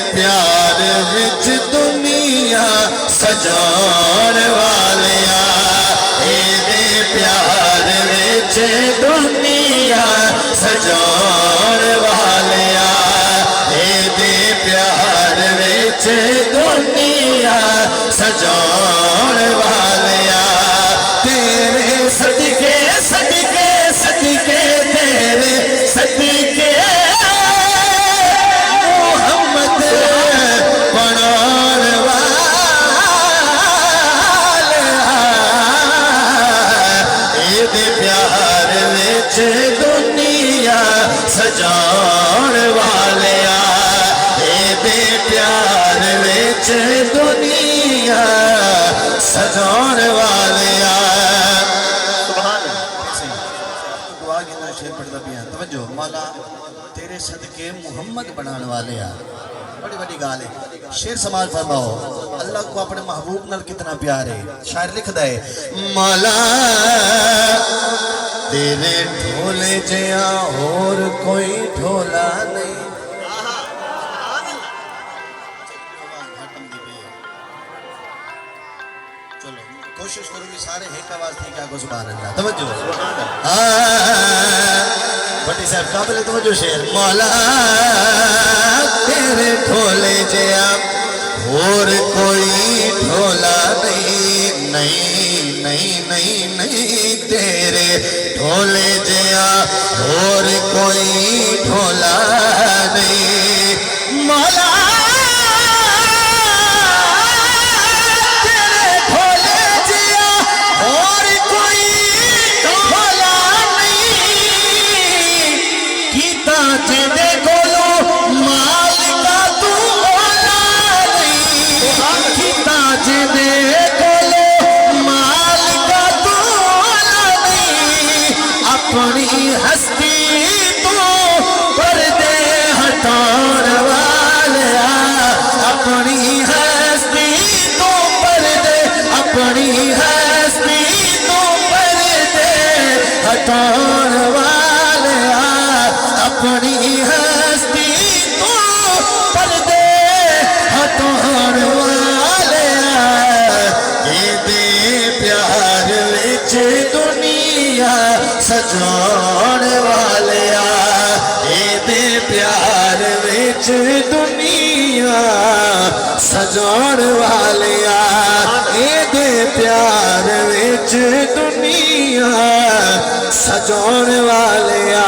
प्यार विच दुनिया सजाण वालिया, एदे प्यार विच दुनिया सजाण वालिया, एदे प्यार विच दुनिया सजाण वालिया। तेरे सदके सदके सदके तेरे सदके दुनिया सजाण वालिया, एदे प्यार विच दुनिया सजाण वालिया। दुआ गिना शेर पढ़दा पिया, तवज्जो। मौला तेरे सदके मुहम्मद बनाने वाले आ, बड़ी बड़ी गाल है। शेर समाज फरमाओ, अल्लाह को अपने महबूब नाल कितना प्यार है। शायर लिखदा है, मौला तेरे ढोले जया और कोई ढोला नहीं। चलो कोशिश करूंगी सारे एक आवाज थी क्या को सुभान अल्लाह। तवज्जो भट्टी साहब काबिल तवज्जो शेर। मौला तेरे ढोले जया और कोई ढोला नहीं, नहीं नहीं नहीं नहीं तेरे ढोले जया और कोई ढोला नहीं। मौला तेरे ढोले जया और कोई ढोला नहीं, कीता तेरे कोलो माल का तू ओला नहीं, कीता तेरे कोलो माल का तू ओला नहीं। अपनी हस्ती तू पर्दे हटाण वालिया, अपनी हस्ती तू पर्दे, अपनी हस्ती तू पर्दे हटाण वालिया, अपनी हस्ती तू पर्दे हटाण वालिया। एदे प्यार विच दुनिया सजाण वालिया, एदे प्यार विच दुनिया सजाण वालिया, एदे प्यार विच दुनिया सजाण वालिया।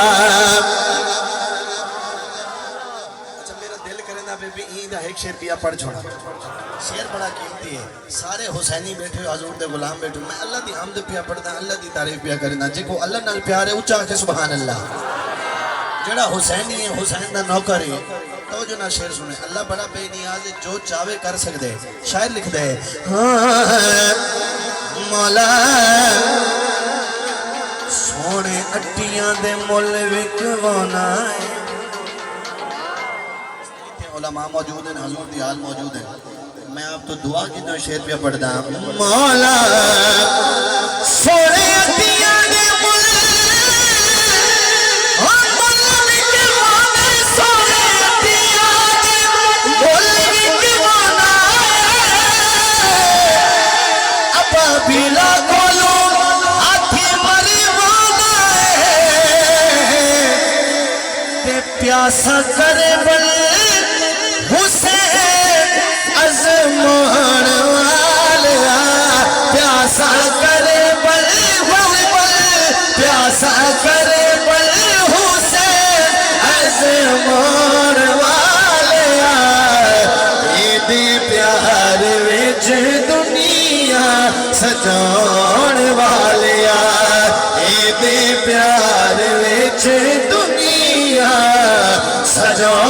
अच्छा मेरा दिल करे ना बेबी ईद एक शेर पिया पढ़ छोड़ा। शेर बड़ा कीमती है। सारे हुसैनी बैठे हजूर दे गुलाम बैठे, मैं अल्लाह दी हमद पिया पढ़दा, अल्लाह दी तारीफ पिया करना। जिको अल्लाह नाल प्यार है उच्चा के सुभान अल्लाह। जेड़ा हुसैनी है, हुसैन दा नौकर है, तो जो ना शेर सुने। अल्लाह बड़ा बेनियाज है, जो चाहे कर सकदे। शायर लिखदा है, मौला सोने अट्टियां दे मुल विकवाना है। उलमा मौजूद है, हजूर दी हाल मौजूद है। मैं आप तो दुआ की तो शेर पे पढ़दा, मौला सोने अट्टियां दे मुल बिला कोलो हाथी मरवाना है, ते प्यासा करे बल विच दुनिया सजा